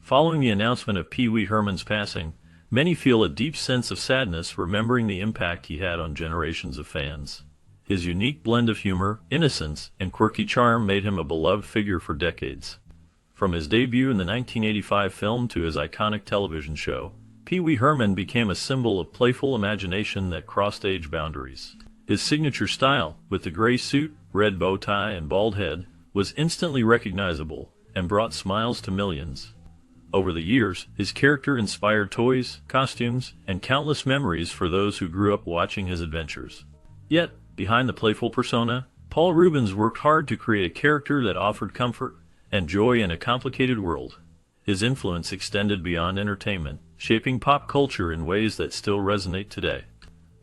Following the announcement of Pee Wee Herman's passing, many feel a deep sense of sadness remembering the impact he had on generations of fans. His unique blend of humor, innocence, and quirky charm made him a beloved figure for decades. From his debut in the 1985 film to his iconic television show, Pee Wee Herman became a symbol of playful imagination that crossed age boundaries. His signature style, with the gray suit, red bow tie, and bald head, was instantly recognizable and brought smiles to millions. Over the years, his character inspired toys, costumes, and countless memories for those who grew up watching his adventures. Yet, behind the playful persona, Paul Reubens worked hard to create a character that offered comfort and joy in a complicated world. His influence extended beyond entertainment, shaping pop culture in ways that still resonate today.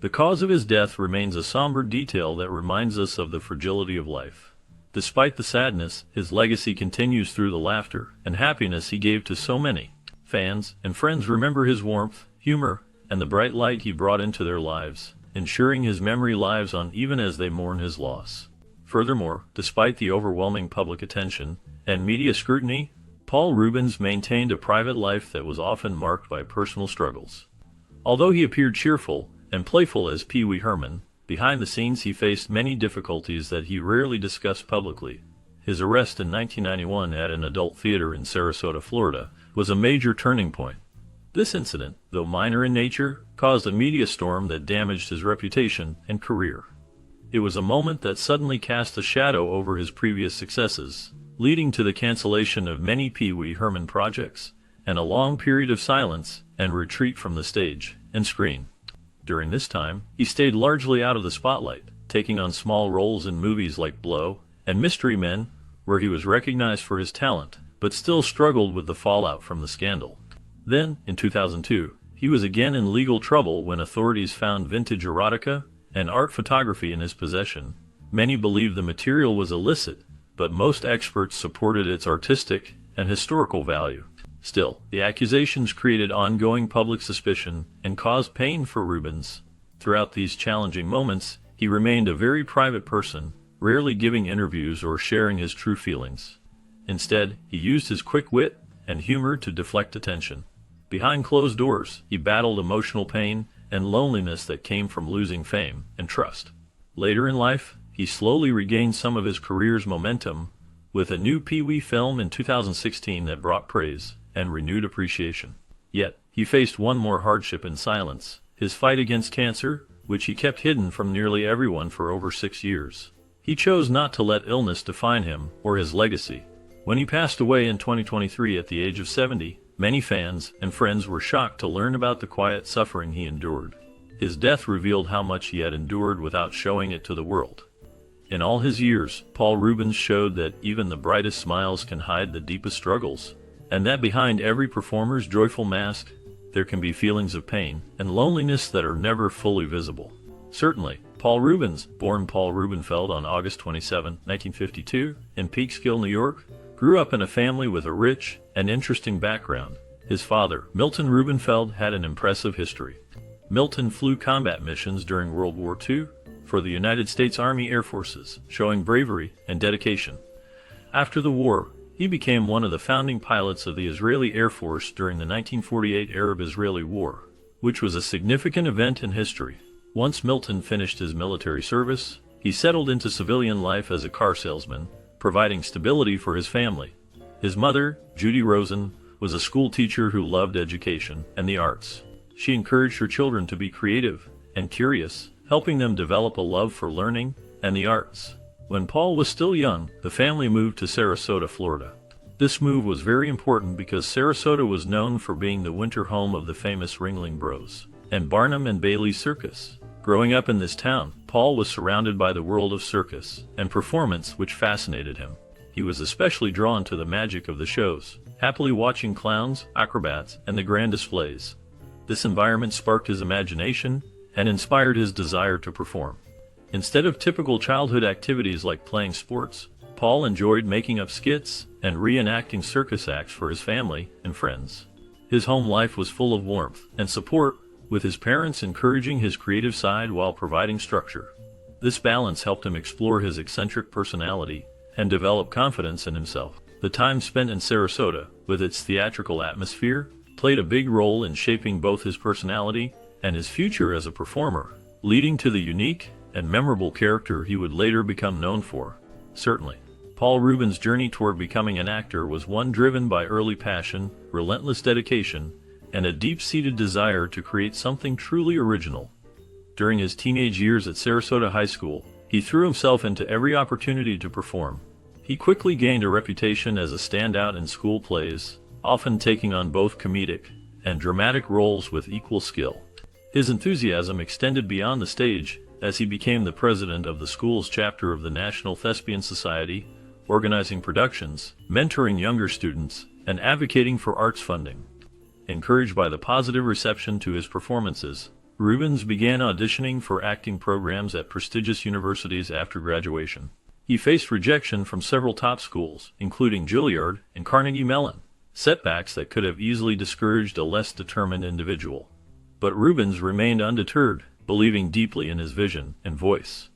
The cause of his death remains a somber detail that reminds us of the fragility of life. Despite the sadness, his legacy continues through the laughter and happiness he gave to so many. Fans and friends remember his warmth, humor, and the bright light he brought into their lives, ensuring his memory lives on even as they mourn his loss. Furthermore, despite the overwhelming public attention and media scrutiny, Paul Reubens maintained a private life that was often marked by personal struggles. Although he appeared cheerful and playful as Pee Wee Herman, behind the scenes he faced many difficulties that he rarely discussed publicly. His arrest in 1991 at an adult theater in Sarasota, Florida, was a major turning point. This incident, though minor in nature, caused a media storm that damaged his reputation and career. It was a moment that suddenly cast a shadow over his previous successes, leading to the cancellation of many Pee Wee Herman projects, and a long period of silence and retreat from the stage and screen. During this time, he stayed largely out of the spotlight, taking on small roles in movies like Blow and Mystery Men, where he was recognized for his talent, but still struggled with the fallout from the scandal. Then, in 2002, he was again in legal trouble when authorities found vintage erotica and art photography in his possession. Many believed the material was illicit, but most experts supported its artistic and historical value. Still, the accusations created ongoing public suspicion and caused pain for Reubens. Throughout these challenging moments, he remained a very private person, rarely giving interviews or sharing his true feelings. Instead, he used his quick wit and humor to deflect attention. Behind closed doors, he battled emotional pain and loneliness that came from losing fame and trust. Later in life, he slowly regained some of his career's momentum with a new Pee Wee film in 2016 that brought praise and renewed appreciation. Yet, he faced one more hardship in silence, his fight against cancer, which he kept hidden from nearly everyone for over 6 years. He chose not to let illness define him or his legacy. When he passed away in 2023 at the age of 70, many fans and friends were shocked to learn about the quiet suffering he endured. His death revealed how much he had endured without showing it to the world. In all his years, Paul Reubens showed that even the brightest smiles can hide the deepest struggles, and that behind every performer's joyful mask, there can be feelings of pain and loneliness that are never fully visible. Certainly, Paul Reubens, born Paul Rubenfeld on August 27, 1952, in Peekskill, New York, grew up in a family with a rich and interesting background. His father, Milton Rubenfeld, had an impressive history. Milton flew combat missions during World War II for the United States Army Air Forces, showing bravery and dedication. After the war, he became one of the founding pilots of the Israeli Air Force during the 1948 Arab-Israeli War, which was a significant event in history. Once Milton finished his military service, he settled into civilian life as a car salesman, providing stability for his family. His mother, Judy Rosen, was a school teacher who loved education and the arts. She encouraged her children to be creative and curious, helping them develop a love for learning and the arts. When Paul was still young, the family moved to Sarasota, Florida. This move was very important because Sarasota was known for being the winter home of the famous Ringling Bros and Barnum and Bailey Circus. Growing up in this town, Paul was surrounded by the world of circus and performance, which fascinated him. He was especially drawn to the magic of the shows, happily watching clowns, acrobats, and the grand displays. This environment sparked his imagination and inspired his desire to perform. Instead of typical childhood activities like playing sports, Paul enjoyed making up skits and reenacting circus acts for his family and friends. His home life was full of warmth and support, with his parents encouraging his creative side while providing structure. This balance helped him explore his eccentric personality and develop confidence in himself. The time spent in Sarasota, with its theatrical atmosphere, played a big role in shaping both his personality and his future as a performer, leading to the unique and memorable character he would later become known for. Certainly, Paul Reubens' journey toward becoming an actor was one driven by early passion, relentless dedication, and a deep-seated desire to create something truly original. During his teenage years at Sarasota High School, he threw himself into every opportunity to perform. He quickly gained a reputation as a standout in school plays, often taking on both comedic and dramatic roles with equal skill. His enthusiasm extended beyond the stage as he became the president of the school's chapter of the National Thespian Society, organizing productions, mentoring younger students, and advocating for arts funding. Encouraged by the positive reception to his performances, Reubens began auditioning for acting programs at prestigious universities after graduation. He faced rejection from several top schools, including Juilliard and Carnegie Mellon, setbacks that could have easily discouraged a less determined individual. But Reubens remained undeterred, believing deeply in his vision and voice.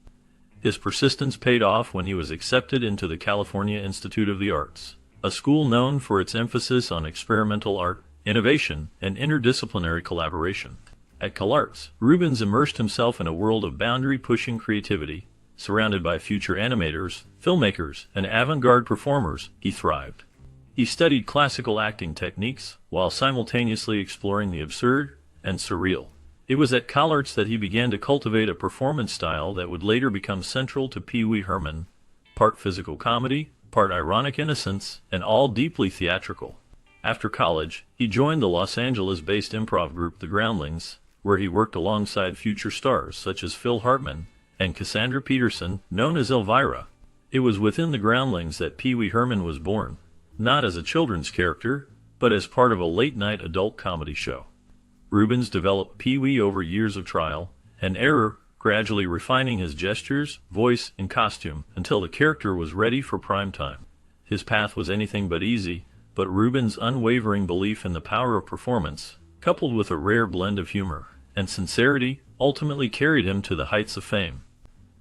His persistence paid off when he was accepted into the California Institute of the Arts, a school known for its emphasis on experimental art, innovation, and interdisciplinary collaboration. At CalArts, Reubens immersed himself in a world of boundary-pushing creativity. Surrounded by future animators, filmmakers, and avant-garde performers, he thrived. He studied classical acting techniques while simultaneously exploring the absurd and surreal. It was at CalArts that he began to cultivate a performance style that would later become central to Pee Wee Herman, part physical comedy, part ironic innocence, and all deeply theatrical. After college, he joined the Los Angeles-based improv group The Groundlings, where he worked alongside future stars such as Phil Hartman and Cassandra Peterson, known as Elvira. It was within The Groundlings that Pee Wee Herman was born, not as a children's character, but as part of a late-night adult comedy show. Reubens developed Pee Wee over years of trial and error, gradually refining his gestures, voice, and costume until the character was ready for prime time. His path was anything but easy, but Reubens' unwavering belief in the power of performance, coupled with a rare blend of humor and sincerity, ultimately carried him to the heights of fame.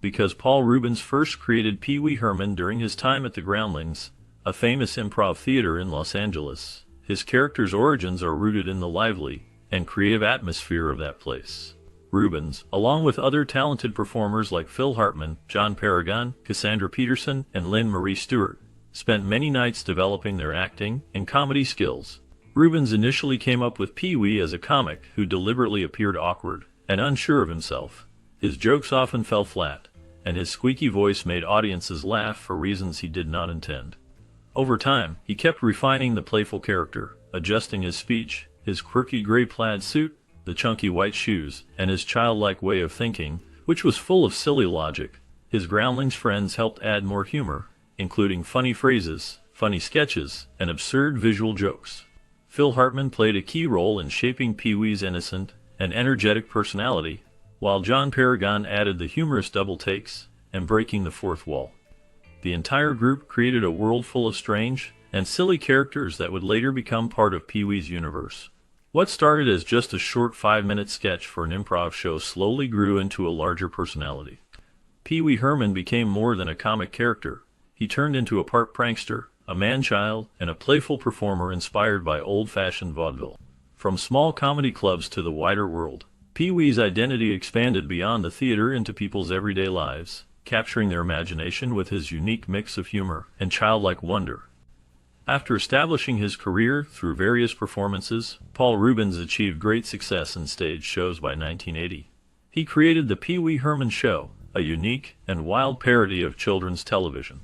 Because Paul Reubens first created Pee Wee Herman during his time at the Groundlings, a famous improv theater in Los Angeles, his character's origins are rooted in the lively and creative atmosphere of that place. Reubens, along with other talented performers like Phil Hartman, John Paragon, Cassandra Peterson, and Lynn Marie Stewart, spent many nights developing their acting and comedy skills. Reubens initially came up with Pee Wee as a comic who deliberately appeared awkward and unsure of himself. His jokes often fell flat, and his squeaky voice made audiences laugh for reasons he did not intend. Over time, he kept refining the playful character, adjusting his speech, his quirky gray plaid suit, the chunky white shoes, and his childlike way of thinking, which was full of silly logic. His Groundlings friends helped add more humor, including funny phrases, funny sketches, and absurd visual jokes. Phil Hartman played a key role in shaping Pee Wee's innocent and energetic personality, while John Paragon added the humorous double takes and breaking the fourth wall. The entire group created a world full of strange and silly characters that would later become part of Pee Wee's universe. What started as just a short 5-minute sketch for an improv show slowly grew into a larger personality. Pee Wee Herman became more than a comic character. He turned into a part prankster, a man-child, and a playful performer inspired by old-fashioned vaudeville. From small comedy clubs to the wider world, Pee Wee's identity expanded beyond the theater into people's everyday lives, capturing their imagination with his unique mix of humor and childlike wonder. After establishing his career through various performances, Paul Reubens achieved great success in stage shows by 1980. He created The Pee Wee Herman Show, a unique and wild parody of children's television.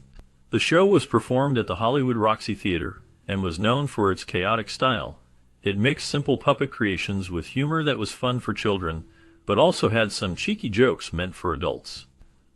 The show was performed at the Hollywood Roxy Theater and was known for its chaotic style. It mixed simple puppet creations with humor that was fun for children, but also had some cheeky jokes meant for adults.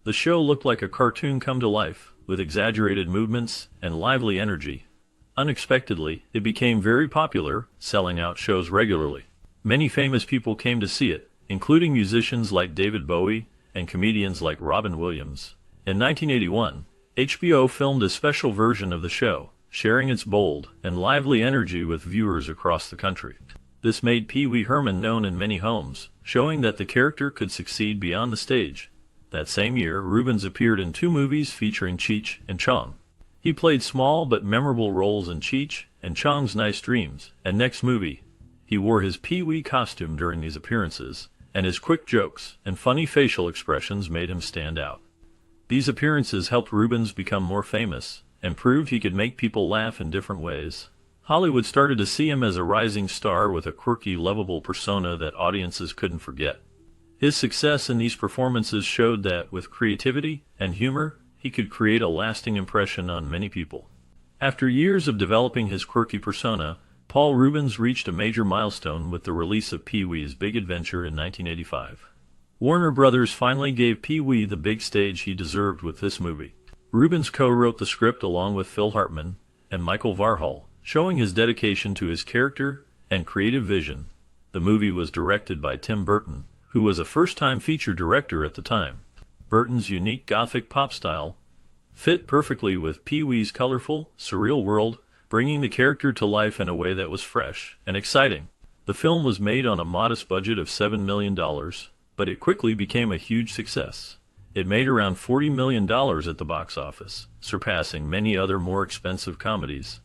The show looked like a cartoon come to life, with exaggerated movements and lively energy. Unexpectedly, it became very popular, selling out shows regularly. Many famous people came to see it, including musicians like David Bowie and comedians like Robin Williams. In 1981, HBO filmed a special version of the show, sharing its bold and lively energy with viewers across the country. This made Pee Wee Herman known in many homes, showing that the character could succeed beyond the stage. That same year, Reubens appeared in 2 movies featuring Cheech and Chong. He played small but memorable roles in Cheech and Chong's Nice Dreams and Next Movie. He wore his Pee-wee costume during these appearances, and his quick jokes and funny facial expressions made him stand out. These appearances helped Rubens become more famous and proved he could make people laugh in different ways. Hollywood started to see him as a rising star with a quirky, lovable persona that audiences couldn't forget. His success in these performances showed that, with creativity and humor, he could create a lasting impression on many people. After years of developing his quirky persona, Paul Rubens reached a major milestone with the release of Pee-wee's Big Adventure in 1985. Warner Brothers finally gave Pee-wee the big stage he deserved with this movie. Rubens co-wrote the script along with Phil Hartman and Michael Varhol, showing his dedication to his character and creative vision. The movie was directed by Tim Burton, who was a first-time feature director at the time. Burton's unique gothic pop style fit perfectly with Pee-wee's colorful, surreal world, bringing the character to life in a way that was fresh and exciting. The film was made on a modest budget of $7 million, but it quickly became a huge success. It made around $40 million at the box office, surpassing many other more expensive comedies.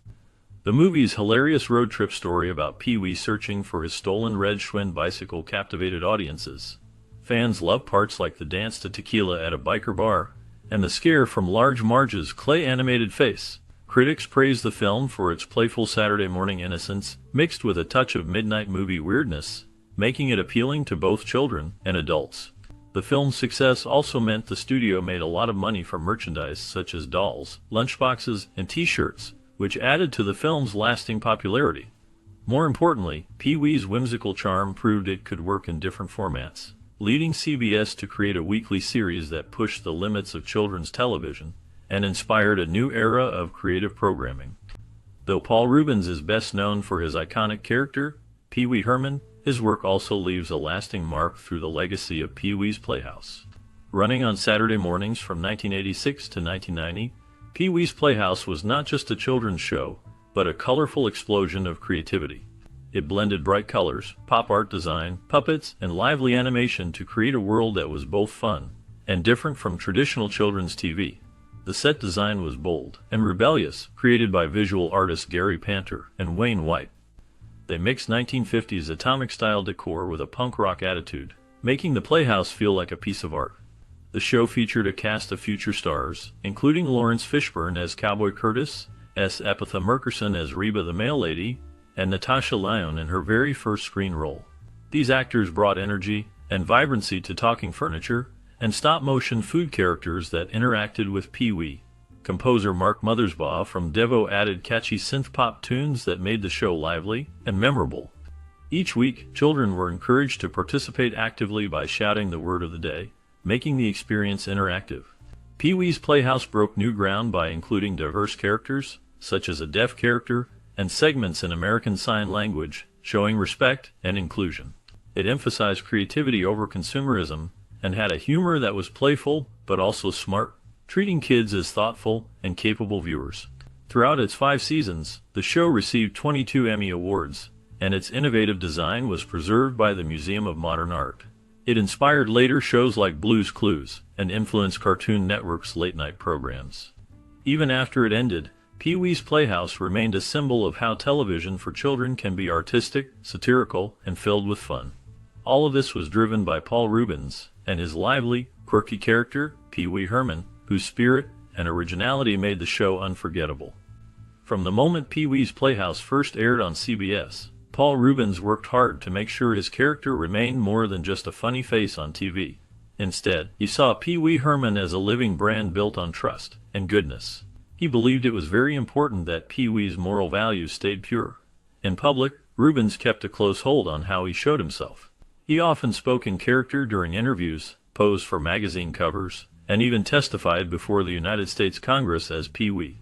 The movie's hilarious road trip story about Pee-wee searching for his stolen red Schwinn bicycle captivated audiences. Fans loved parts like the dance to tequila at a biker bar and the scare from Large Marge's clay-animated face. Critics praised the film for its playful Saturday morning innocence, mixed with a touch of midnight movie weirdness, making it appealing to both children and adults. The film's success also meant the studio made a lot of money from merchandise such as dolls, lunchboxes, and t-shirts, which added to the film's lasting popularity. More importantly, Pee-wee's whimsical charm proved it could work in different formats, leading CBS to create a weekly series that pushed the limits of children's television and inspired a new era of creative programming. Though Paul Rubens is best known for his iconic character, Pee-wee Herman, his work also leaves a lasting mark through the legacy of Pee-wee's Playhouse. Running on Saturday mornings from 1986 to 1990, Pee-wee's Playhouse was not just a children's show, but a colorful explosion of creativity. It blended bright colors, pop art design, puppets, and lively animation to create a world that was both fun and different from traditional children's TV. The set design was bold and rebellious, created by visual artists Gary Panter and Wayne White. They mixed 1950s atomic-style decor with a punk rock attitude, making the Playhouse feel like a piece of art. The show featured a cast of future stars, including Lawrence Fishburne as Cowboy Curtis, S. Epitha Merkerson as Reba the Mail Lady, and Natasha Lyonne in her very first screen role. These actors brought energy and vibrancy to talking furniture and stop-motion food characters that interacted with Pee-wee. Composer Mark Mothersbaugh from Devo added catchy synth-pop tunes that made the show lively and memorable. Each week, children were encouraged to participate actively by shouting the word of the day, making the experience interactive. Pee-wee's Playhouse broke new ground by including diverse characters, such as a deaf character, and segments in American Sign Language, showing respect and inclusion. It emphasized creativity over consumerism and had a humor that was playful but also smart, treating kids as thoughtful and capable viewers. Throughout its 5 seasons, the show received 22 Emmy Awards, and its innovative design was preserved by the Museum of Modern Art. It inspired later shows like Blue's Clues and influenced Cartoon Network's late-night programs. Even after it ended, Pee-wee's Playhouse remained a symbol of how television for children can be artistic, satirical, and filled with fun. All of this was driven by Paul Rubens and his lively, quirky character, Pee-wee Herman, whose spirit and originality made the show unforgettable. From the moment Pee-wee's Playhouse first aired on CBS, Paul Rubens worked hard to make sure his character remained more than just a funny face on TV. Instead, he saw Pee-wee Herman as a living brand built on trust and goodness. He believed it was very important that Pee-wee's moral values stayed pure. In public, Rubens kept a close hold on how he showed himself. He often spoke in character during interviews, posed for magazine covers, and even testified before the United States Congress as Pee-wee.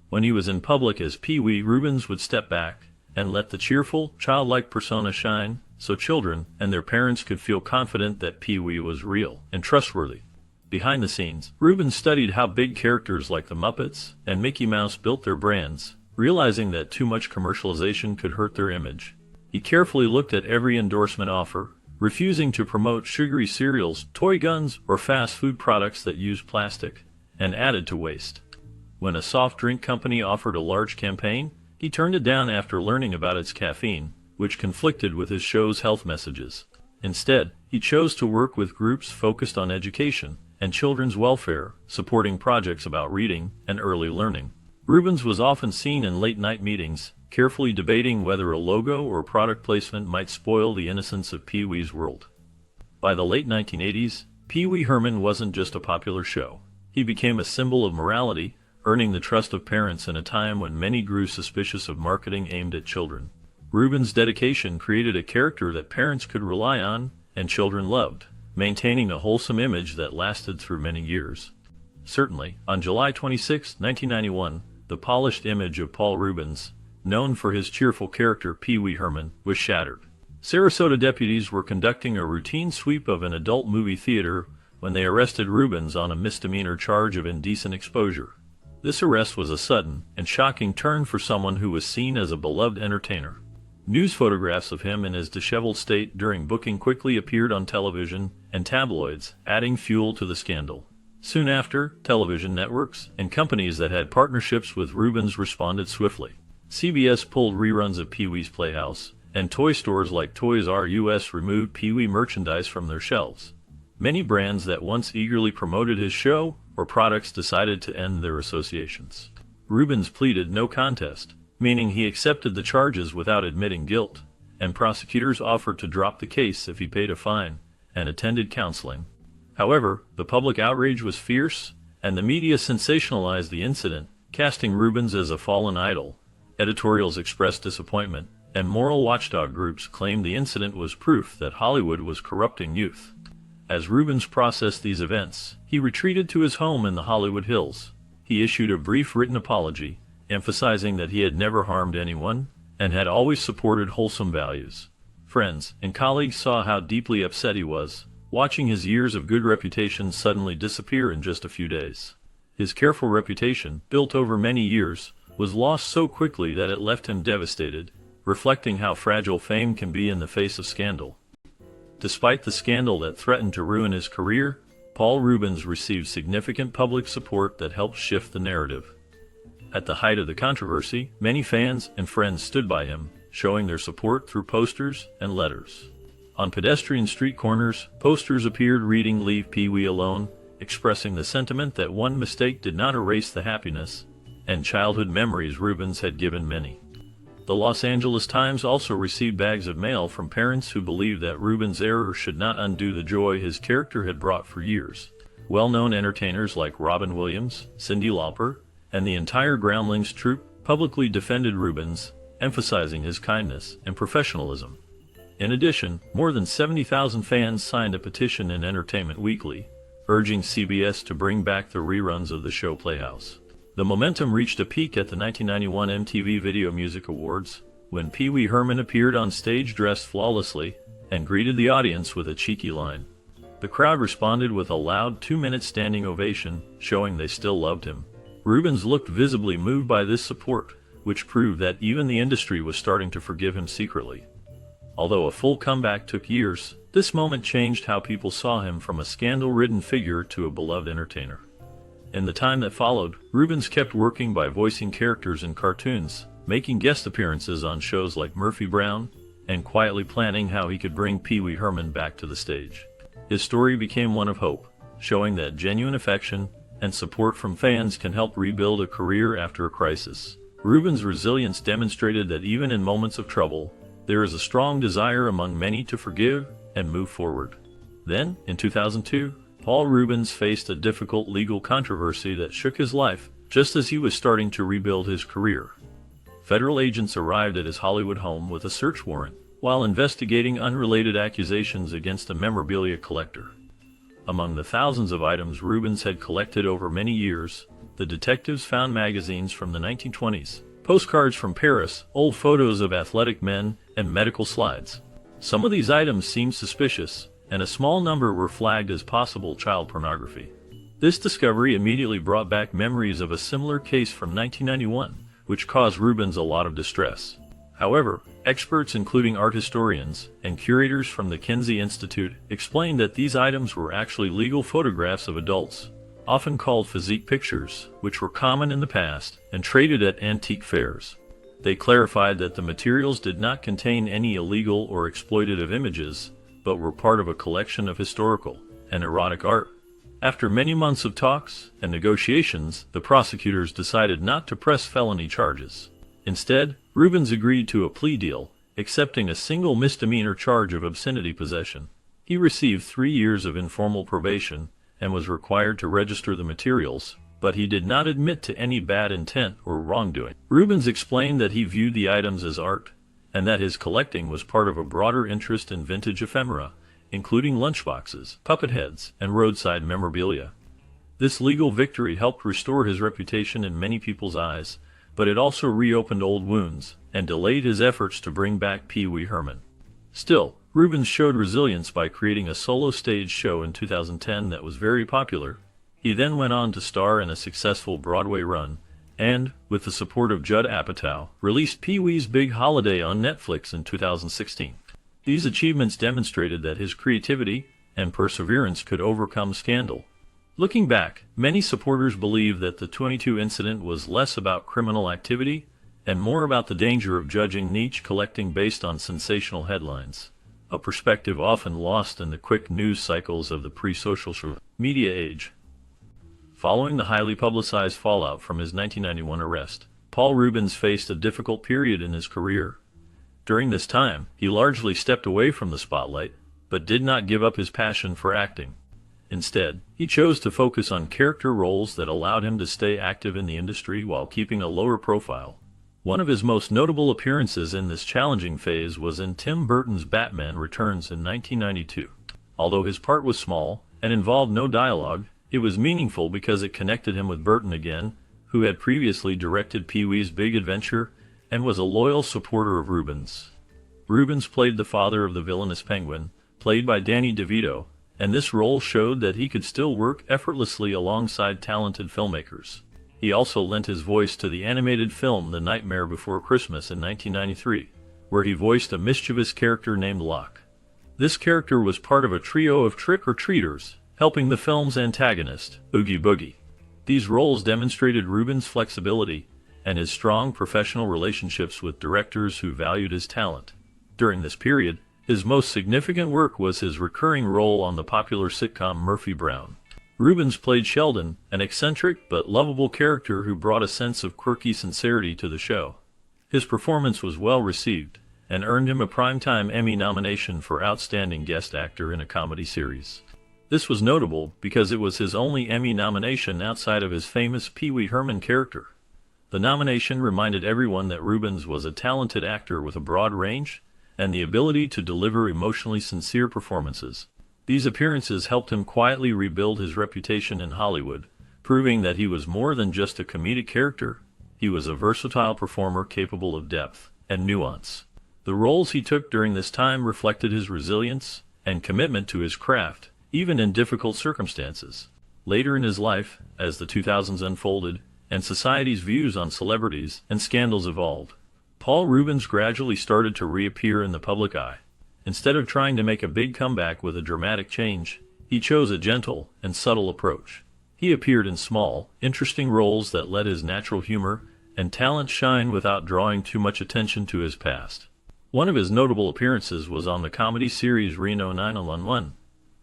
When he was in public as Pee-wee, Rubens would step back and let the cheerful, childlike persona shine, so children and their parents could feel confident that Pee-wee was real and trustworthy. Behind the scenes, Rubens studied how big characters like the Muppets and Mickey Mouse built their brands, realizing that too much commercialization could hurt their image. He carefully looked at every endorsement offer, refusing to promote sugary cereals, toy guns, or fast food products that used plastic and added to waste. When a soft drink company offered a large campaign, he turned it down after learning about its caffeine, which conflicted with his show's health messages. Instead, he chose to work with groups focused on education and children's welfare, supporting projects about reading and early learning. Rubens was often seen in late-night meetings, carefully debating whether a logo or product placement might spoil the innocence of Pee-wee's world. By the late 1980s, Pee-wee Herman wasn't just a popular show. He became a symbol of morality, earning the trust of parents in a time when many grew suspicious of marketing aimed at children. Rubens' dedication created a character that parents could rely on and children loved, maintaining a wholesome image that lasted through many years. Certainly, on July 26, 1991, the polished image of Paul Rubens, known for his cheerful character Pee-wee Herman, was shattered. Sarasota deputies were conducting a routine sweep of an adult movie theater when they arrested Rubens on a misdemeanor charge of indecent exposure. This arrest was a sudden and shocking turn for someone who was seen as a beloved entertainer. News photographs of him in his disheveled state during booking quickly appeared on television and tabloids, adding fuel to the scandal. Soon after, television networks and companies that had partnerships with Rubens responded swiftly. CBS pulled reruns of Pee-wee's Playhouse, and toy stores like Toys R Us removed Pee-wee merchandise from their shelves. Many brands that once eagerly promoted his show or products decided to end their associations. Rubens pleaded no contest, meaning he accepted the charges without admitting guilt, and prosecutors offered to drop the case if he paid a fine and attended counseling. However, the public outrage was fierce, and the media sensationalized the incident, casting Rubens as a fallen idol. Editorials expressed disappointment, and moral watchdog groups claimed the incident was proof that Hollywood was corrupting youth. As Rubens processed these events, he retreated to his home in the Hollywood Hills. He issued a brief written apology, emphasizing that he had never harmed anyone and had always supported wholesome values. Friends and colleagues saw how deeply upset he was, watching his years of good reputation suddenly disappear in just a few days. His careful reputation, built over many years, was lost so quickly that it left him devastated, reflecting how fragile fame can be in the face of scandal. Despite the scandal that threatened to ruin his career, Paul Rubens received significant public support that helped shift the narrative. At the height of the controversy, many fans and friends stood by him, showing their support through posters and letters. On pedestrian street corners, posters appeared reading "Leave Pee-wee alone," expressing the sentiment that one mistake did not erase the happiness and childhood memories Rubens had given many. The Los Angeles Times also received bags of mail from parents who believed that Rubens' error should not undo the joy his character had brought for years. Well-known entertainers like Robin Williams, Cyndi Lauper, and the entire Groundlings troupe publicly defended Rubens, emphasizing his kindness and professionalism. In addition, more than 70,000 fans signed a petition in Entertainment Weekly, urging CBS to bring back the reruns of the show Playhouse. The momentum reached a peak at the 1991 MTV Video Music Awards, when Pee-wee Herman appeared on stage dressed flawlessly and greeted the audience with a cheeky line. The crowd responded with a loud 2-minute standing ovation, showing they still loved him. Rubens looked visibly moved by this support, which proved that even the industry was starting to forgive him secretly. Although a full comeback took years, this moment changed how people saw him from a scandal-ridden figure to a beloved entertainer. In the time that followed, Rubens kept working by voicing characters in cartoons, making guest appearances on shows like Murphy Brown, and quietly planning how he could bring Pee-wee Herman back to the stage. His story became one of hope, showing that genuine affection and support from fans can help rebuild a career after a crisis. Rubens' resilience demonstrated that even in moments of trouble, there is a strong desire among many to forgive and move forward. Then, in 2002, Paul Rubens faced a difficult legal controversy that shook his life, just as he was starting to rebuild his career. Federal agents arrived at his Hollywood home with a search warrant, while investigating unrelated accusations against a memorabilia collector. Among the thousands of items Rubens had collected over many years, the detectives found magazines from the 1920s, postcards from Paris, old photos of athletic men, and medical slides. Some of these items seemed suspicious, and a small number were flagged as possible child pornography. This discovery immediately brought back memories of a similar case from 1991, which caused Rubens a lot of distress. However, experts including art historians and curators from the Kinsey Institute explained that these items were actually legal photographs of adults, often called physique pictures, which were common in the past and traded at antique fairs. They clarified that the materials did not contain any illegal or exploitative images, but were part of a collection of historical and erotic art. After many months of talks and negotiations, the prosecutors decided not to press felony charges. Instead, Rubens agreed to a plea deal, accepting a single misdemeanor charge of obscenity possession. He received 3 years of informal probation and was required to register the materials, but he did not admit to any bad intent or wrongdoing. Rubens explained that he viewed the items as art, and that his collecting was part of a broader interest in vintage ephemera, including lunchboxes, puppet heads, and roadside memorabilia. This legal victory helped restore his reputation in many people's eyes, but it also reopened old wounds and delayed his efforts to bring back Pee Wee Herman. Still, Rubens showed resilience by creating a solo stage show in 2010 that was very popular. He then went on to star in a successful Broadway run, and, with the support of Judd Apatow, released Pee Wee's Big Holiday on Netflix in 2016. These achievements demonstrated that his creativity and perseverance could overcome scandal. Looking back, many supporters believe that the 22 incident was less about criminal activity and more about the danger of judging niche collecting based on sensational headlines, a perspective often lost in the quick news cycles of the pre-social media age. Following the highly publicized fallout from his 1991 arrest, Paul Rubens faced a difficult period in his career. During this time, he largely stepped away from the spotlight, but did not give up his passion for acting. Instead, he chose to focus on character roles that allowed him to stay active in the industry while keeping a lower profile. One of his most notable appearances in this challenging phase was in Tim Burton's Batman Returns in 1992. Although his part was small and involved no dialogue, it was meaningful because it connected him with Burton again, who had previously directed Pee-wee's Big Adventure and was a loyal supporter of Rubens. Rubens played the father of the villainous penguin, played by Danny DeVito, and this role showed that he could still work effortlessly alongside talented filmmakers. He also lent his voice to the animated film The Nightmare Before Christmas in 1993, where he voiced a mischievous character named Locke. This character was part of a trio of trick-or-treaters, helping the film's antagonist, Oogie Boogie. These roles demonstrated Rubens' flexibility and his strong professional relationships with directors who valued his talent. During this period, his most significant work was his recurring role on the popular sitcom Murphy Brown. Rubens played Sheldon, an eccentric but lovable character who brought a sense of quirky sincerity to the show. His performance was well received and earned him a Primetime Emmy nomination for Outstanding Guest Actor in a Comedy Series. This was notable because it was his only Emmy nomination outside of his famous Pee Wee Herman character. The nomination reminded everyone that Rubens was a talented actor with a broad range and the ability to deliver emotionally sincere performances. These appearances helped him quietly rebuild his reputation in Hollywood, proving that he was more than just a comedic character. He was a versatile performer capable of depth and nuance. The roles he took during this time reflected his resilience and commitment to his craft, even in difficult circumstances. Later in his life, as the 2000s unfolded and society's views on celebrities and scandals evolved, Paul Rubens gradually started to reappear in the public eye. Instead of trying to make a big comeback with a dramatic change, he chose a gentle and subtle approach. He appeared in small, interesting roles that let his natural humor and talent shine without drawing too much attention to his past. One of his notable appearances was on the comedy series Reno 911,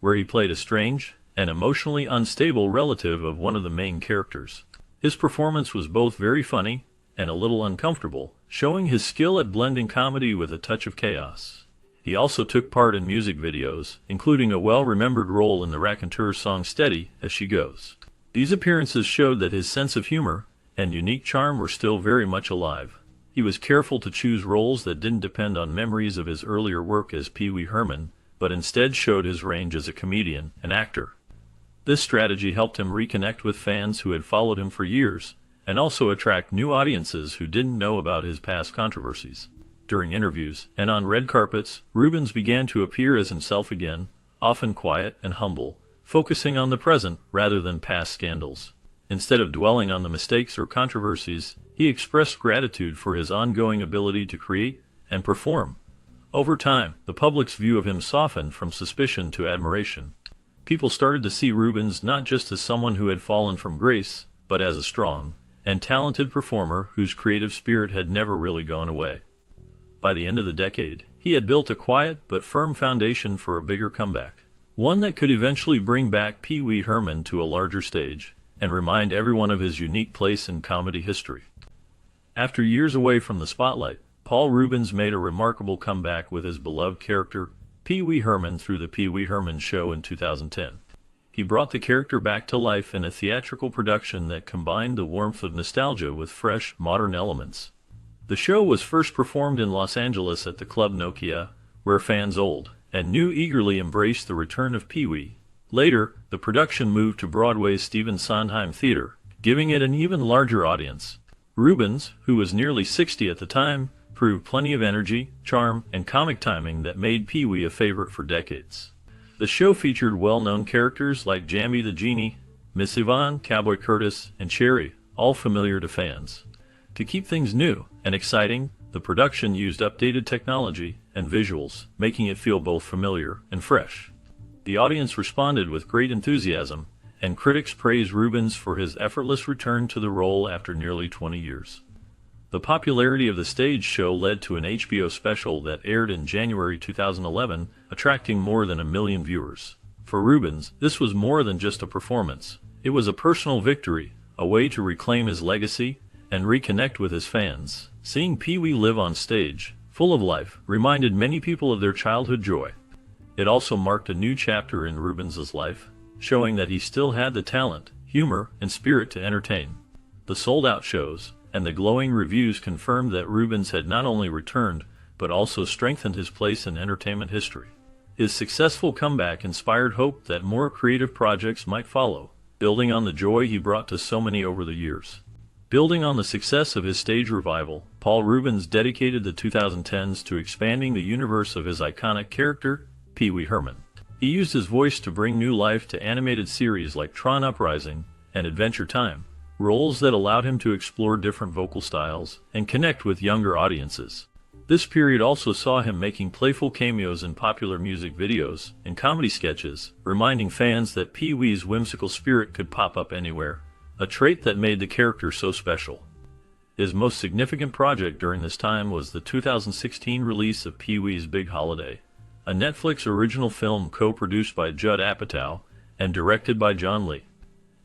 where he played a strange and emotionally unstable relative of one of the main characters. His performance was both very funny and a little uncomfortable, showing his skill at blending comedy with a touch of chaos. He also took part in music videos, including a well-remembered role in the Raconteurs song Steady As She Goes. These appearances showed that his sense of humor and unique charm were still very much alive. He was careful to choose roles that didn't depend on memories of his earlier work as Pee Wee Herman, but instead showed his range as a comedian and actor. This strategy helped him reconnect with fans who had followed him for years, and also attract new audiences who didn't know about his past controversies. During interviews and on red carpets, Rubens began to appear as himself again, often quiet and humble, focusing on the present rather than past scandals. Instead of dwelling on the mistakes or controversies, he expressed gratitude for his ongoing ability to create and perform. Over time, the public's view of him softened from suspicion to admiration. People started to see Rubens not just as someone who had fallen from grace, but as a strong and talented performer whose creative spirit had never really gone away. By the end of the decade, he had built a quiet but firm foundation for a bigger comeback, one that could eventually bring back Pee Wee Herman to a larger stage and remind everyone of his unique place in comedy history. After years away from the spotlight, Paul Reubens made a remarkable comeback with his beloved character, Pee Wee Herman, through the Pee Wee Herman Show in 2010. He brought the character back to life in a theatrical production that combined the warmth of nostalgia with fresh, modern elements. The show was first performed in Los Angeles at the Club Nokia, where fans old and new eagerly embraced the return of Pee Wee. Later, the production moved to Broadway's Stephen Sondheim Theater, giving it an even larger audience. Reubens, who was nearly 60 at the time, proved plenty of energy, charm, and comic timing that made Pee Wee a favorite for decades. The show featured well-known characters like Jammy the Genie, Miss Yvonne, Cowboy Curtis, and Cherry, all familiar to fans. To keep things new and exciting, the production used updated technology and visuals, making it feel both familiar and fresh. The audience responded with great enthusiasm, and critics praised Reubens for his effortless return to the role after nearly 20 years. The popularity of the stage show led to an HBO special that aired in January 2011, attracting more than 1 million viewers. For Reubens, this was more than just a performance. It was a personal victory, a way to reclaim his legacy and reconnect with his fans. Seeing Pee Wee live on stage, full of life, reminded many people of their childhood joy. It also marked a new chapter in Reubens' life, showing that he still had the talent, humor, and spirit to entertain. The sold-out shows and the glowing reviews confirmed that Reubens had not only returned, but also strengthened his place in entertainment history. His successful comeback inspired hope that more creative projects might follow, building on the joy he brought to so many over the years. Building on the success of his stage revival, Paul Reubens dedicated the 2010s to expanding the universe of his iconic character, Pee Wee Herman. He used his voice to bring new life to animated series like Tron Uprising and Adventure Time, roles that allowed him to explore different vocal styles and connect with younger audiences. This period also saw him making playful cameos in popular music videos and comedy sketches, reminding fans that Pee Wee's whimsical spirit could pop up anywhere, a trait that made the character so special. His most significant project during this time was the 2016 release of Pee Wee's Big Holiday, a Netflix original film co-produced by Judd Apatow and directed by John Lee.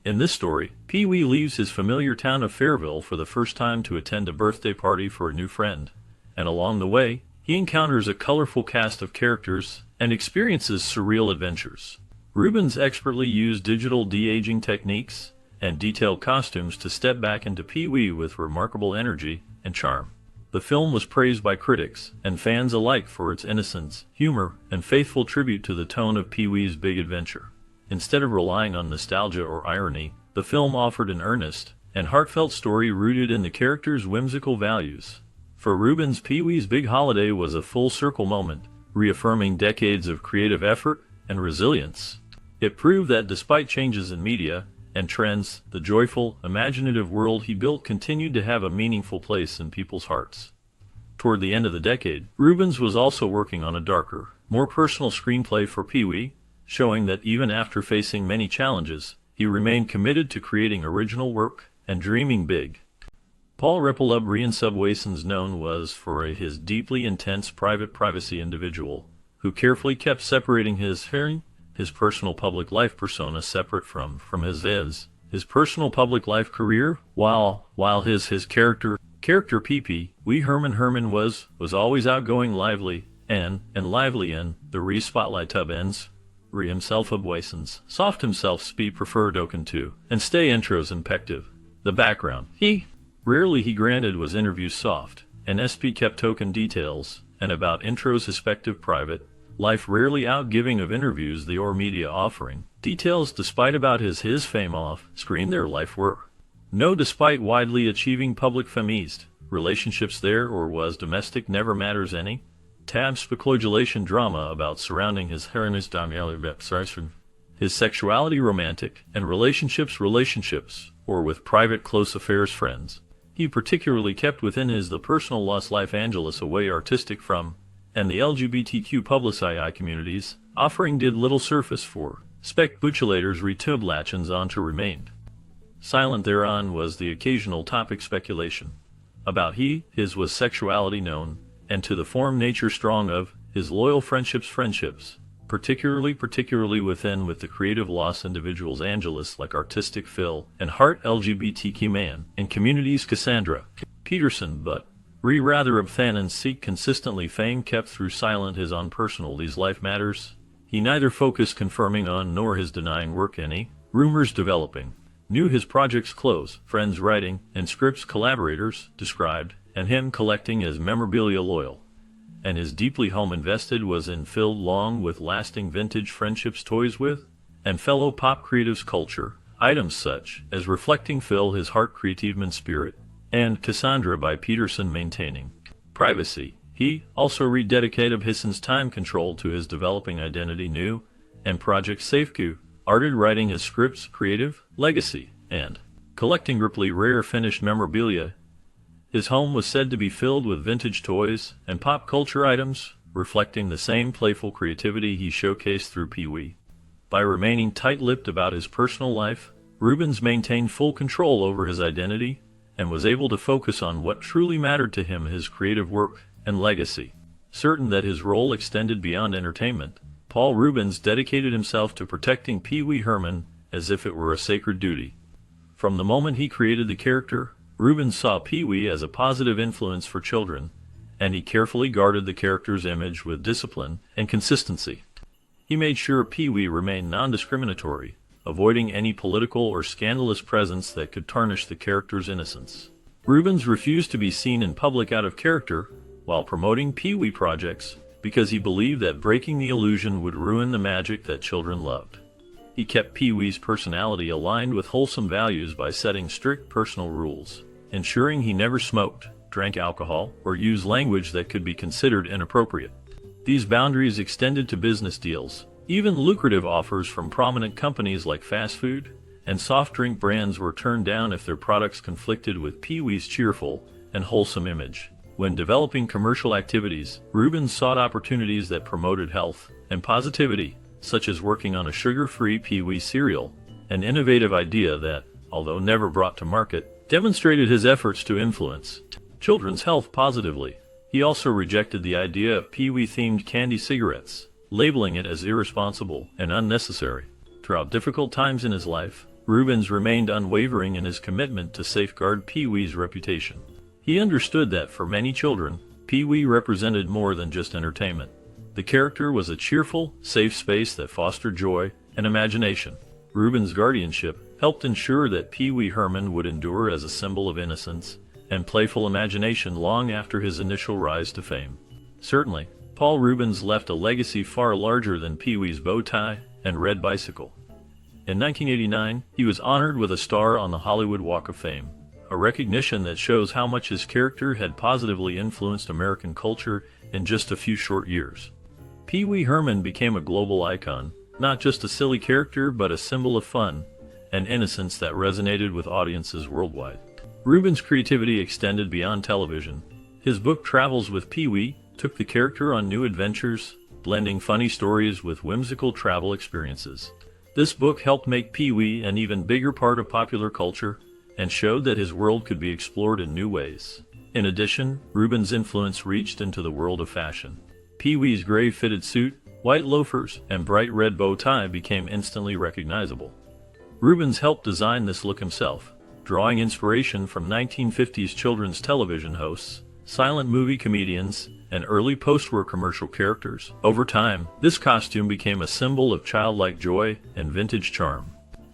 In this story, Pee Wee leaves his familiar town of Fairville for the first time to attend a birthday party for a new friend, and along the way, he encounters a colorful cast of characters and experiences surreal adventures. Reubens expertly used digital de-aging techniques and detailed costumes to step back into Pee Wee with remarkable energy and charm. The film was praised by critics and fans alike for its innocence, humor, and faithful tribute to the tone of Pee Wee's Big Adventure. Instead of relying on nostalgia or irony, the film offered an earnest and heartfelt story rooted in the character's whimsical values. For Reubens, Pee Wee's Big Holiday was a full-circle moment, reaffirming decades of creative effort and resilience. It proved that despite changes in media and trends, the joyful, imaginative world he built continued to have a meaningful place in people's hearts. Toward the end of the decade, Reubens was also working on a darker, more personal screenplay for Pee Wee, showing that even after facing many challenges, he remained committed to creating original work and dreaming big. Paul Reubens known was for his deeply intense private privacy individual, who carefully kept separating his personal public life persona separate from his personal public life career, while his character Pee Wee Herman was always outgoing, lively in the re-spotlight tub ends. Himself obwaisens, soft himself speed preferred oken to, and stay intros impective. The background he granted was interviews soft, and SP kept token details, and about intros respective private, life rarely outgiving of interviews the or media offering. Details despite about his fame off, screen their life were. No despite widely achieving public feminist, relationships there or was domestic never matters any. Tab speculation drama about surrounding his sexuality romantic, and relationships, or with private close affairs friends. He particularly kept within the personal Los Angeles away artistic from, and the LGBTQ publicity communities, offering did little surface for Speculators returned latches on to remained. Silent thereon was the occasional topic speculation. About his was sexuality known, and to the form nature strong of, his loyal friendships, particularly with the creative loss individuals Angelus like artistic Phil, and heart LGBTQ man, and communities Cassandra, Peterson but, rather obthan seek consistently fame kept through silent his on personal these life matters. He neither focused confirming on nor his denying work any, rumors developing. Knew his projects close, friends writing, and scripts collaborators described, and him collecting as memorabilia loyal. And his deeply home invested was in filled long with lasting vintage friendships toys with, and fellow pop creatives culture, items such as reflecting Phil his heart creative spirit, and Cassandra by Peterson maintaining privacy. He also rededicated his time control to his developing identity new, and project safeco. Arted writing his scripts, creative, legacy, and collecting Ripley rare finished memorabilia. His home was said to be filled with vintage toys and pop culture items, reflecting the same playful creativity he showcased through Pee-wee. By remaining tight-lipped about his personal life, Rubens maintained full control over his identity and was able to focus on what truly mattered to him, his creative work and legacy. Certain that his role extended beyond entertainment, Paul Rubens dedicated himself to protecting Pee-wee Herman as if it were a sacred duty. From the moment he created the character, Rubens saw Pee-wee as a positive influence for children, and he carefully guarded the character's image with discipline and consistency. He made sure Pee-wee remained non-discriminatory, avoiding any political or scandalous presence that could tarnish the character's innocence. Rubens refused to be seen in public out of character while promoting Pee-wee projects, because he believed that breaking the illusion would ruin the magic that children loved. He kept Pee-wee's personality aligned with wholesome values by setting strict personal rules, ensuring he never smoked, drank alcohol, or used language that could be considered inappropriate. These boundaries extended to business deals. Even lucrative offers from prominent companies like fast food and soft drink brands were turned down if their products conflicted with Pee-wee's cheerful and wholesome image. When developing commercial activities, Rubens sought opportunities that promoted health and positivity, such as working on a sugar-free Pee-wee cereal, an innovative idea that, although never brought to market, demonstrated his efforts to influence children's health positively. He also rejected the idea of Pee-wee-themed candy cigarettes, labeling it as irresponsible and unnecessary. Throughout difficult times in his life, Rubens remained unwavering in his commitment to safeguard Pee-wee's reputation. He understood that for many children, Pee-wee represented more than just entertainment. The character was a cheerful, safe space that fostered joy and imagination. Rubens' guardianship helped ensure that Pee-wee Herman would endure as a symbol of innocence and playful imagination long after his initial rise to fame. Certainly, Paul Rubens left a legacy far larger than Pee-wee's bow tie and red bicycle. In 1989, he was honored with a star on the Hollywood Walk of Fame, a recognition that shows how much his character had positively influenced American culture in just a few short years. Pee-wee Herman became a global icon, not just a silly character but a symbol of fun and innocence that resonated with audiences worldwide. Rubens' creativity extended beyond television. His book Travels with Pee-wee took the character on new adventures, blending funny stories with whimsical travel experiences. This book helped make Pee-wee an even bigger part of popular culture and showed that his world could be explored in new ways. In addition, Rubens' influence reached into the world of fashion. Pee-wee's gray fitted suit, white loafers, and bright red bow tie became instantly recognizable. Rubens helped design this look himself, drawing inspiration from 1950s children's television hosts, silent movie comedians, and early post-war commercial characters. Over time, this costume became a symbol of childlike joy and vintage charm.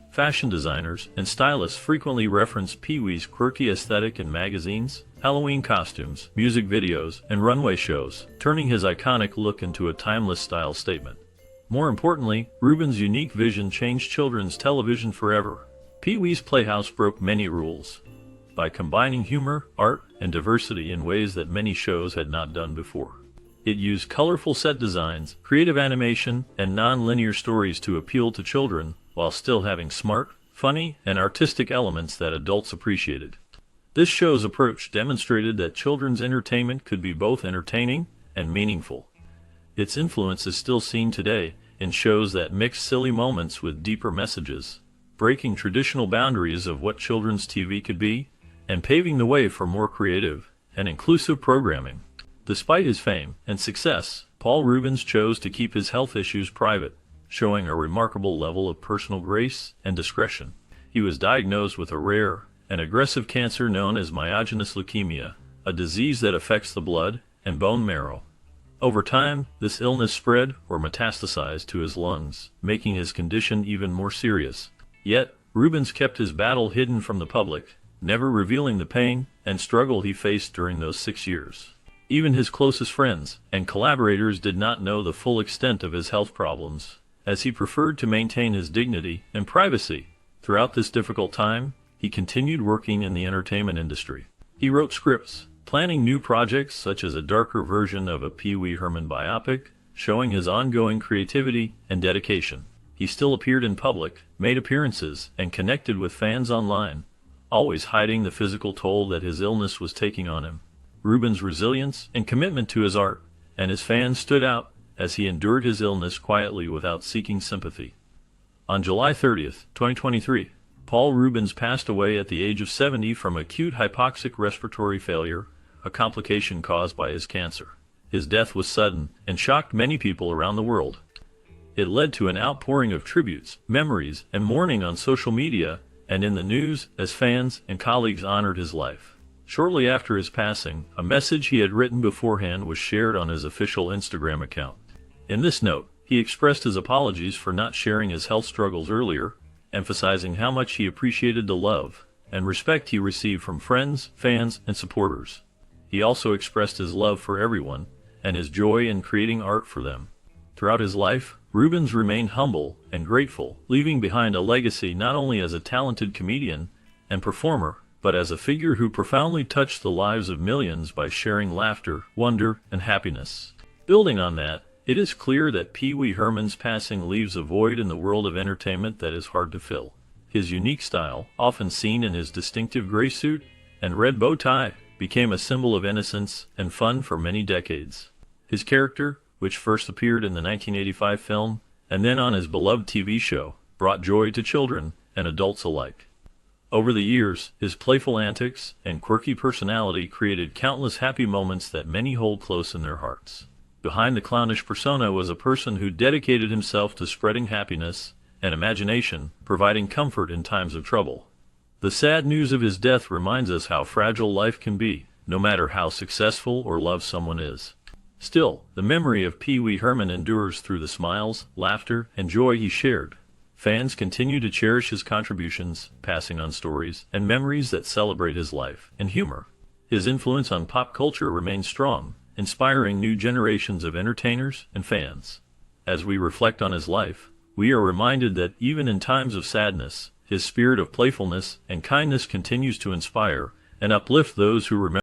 Fashion designers and stylists frequently reference Pee-wee's quirky aesthetic in magazines, Halloween costumes, music videos, and runway shows, turning his iconic look into a timeless style statement. More importantly, Rubens' unique vision changed children's television forever. Pee-wee's Playhouse broke many rules by combining humor, art, and diversity in ways that many shows had not done before. It used colorful set designs, creative animation, and non-linear stories to appeal to children, while still having smart, funny, and artistic elements that adults appreciated. This show's approach demonstrated that children's entertainment could be both entertaining and meaningful. Its influence is still seen today, in shows that mix silly moments with deeper messages, breaking traditional boundaries of what children's TV could be, and paving the way for more creative and inclusive programming. Despite his fame and success, Paul Reubens chose to keep his health issues private, showing a remarkable level of personal grace and discretion. He was diagnosed with a rare and aggressive cancer known as myogenic leukemia, a disease that affects the blood and bone marrow. Over time, this illness spread or metastasized to his lungs, making his condition even more serious. Yet, Reubens kept his battle hidden from the public, never revealing the pain and struggle he faced during those 6 years. Even his closest friends and collaborators did not know the full extent of his health problems, as he preferred to maintain his dignity and privacy. Throughout this difficult time, he continued working in the entertainment industry. He wrote scripts, planning new projects such as a darker version of a Pee Wee Herman biopic, showing his ongoing creativity and dedication. He still appeared in public, made appearances, and connected with fans online, always hiding the physical toll that his illness was taking on him. Reubens' resilience and commitment to his art and his fans stood out as he endured his illness quietly without seeking sympathy. On July 30th, 2023, Paul Reubens passed away at the age of 70 from acute hypoxic respiratory failure, a complication caused by his cancer. His death was sudden and shocked many people around the world. It led to an outpouring of tributes, memories, and mourning on social media and in the news as fans and colleagues honored his life. Shortly after his passing, a message he had written beforehand was shared on his official Instagram account. In this note, he expressed his apologies for not sharing his health struggles earlier, emphasizing how much he appreciated the love and respect he received from friends, fans, and supporters. He also expressed his love for everyone and his joy in creating art for them. Throughout his life, Reubens remained humble and grateful, leaving behind a legacy not only as a talented comedian and performer, but as a figure who profoundly touched the lives of millions by sharing laughter, wonder, and happiness. Building on that, it is clear that Pee Wee Herman's passing leaves a void in the world of entertainment that is hard to fill. His unique style, often seen in his distinctive gray suit and red bow tie, became a symbol of innocence and fun for many decades. His character, which first appeared in the 1985 film and then on his beloved TV show, brought joy to children and adults alike. Over the years, his playful antics and quirky personality created countless happy moments that many hold close in their hearts. Behind the clownish persona was a person who dedicated himself to spreading happiness and imagination, providing comfort in times of trouble. The sad news of his death reminds us how fragile life can be, no matter how successful or loved someone is. Still, the memory of Pee Wee Herman endures through the smiles, laughter, and joy he shared. Fans continue to cherish his contributions, passing on stories and memories that celebrate his life and humor. His influence on pop culture remains strong, inspiring new generations of entertainers and fans. As we reflect on his life, we are reminded that even in times of sadness, his spirit of playfulness and kindness continues to inspire and uplift those who remember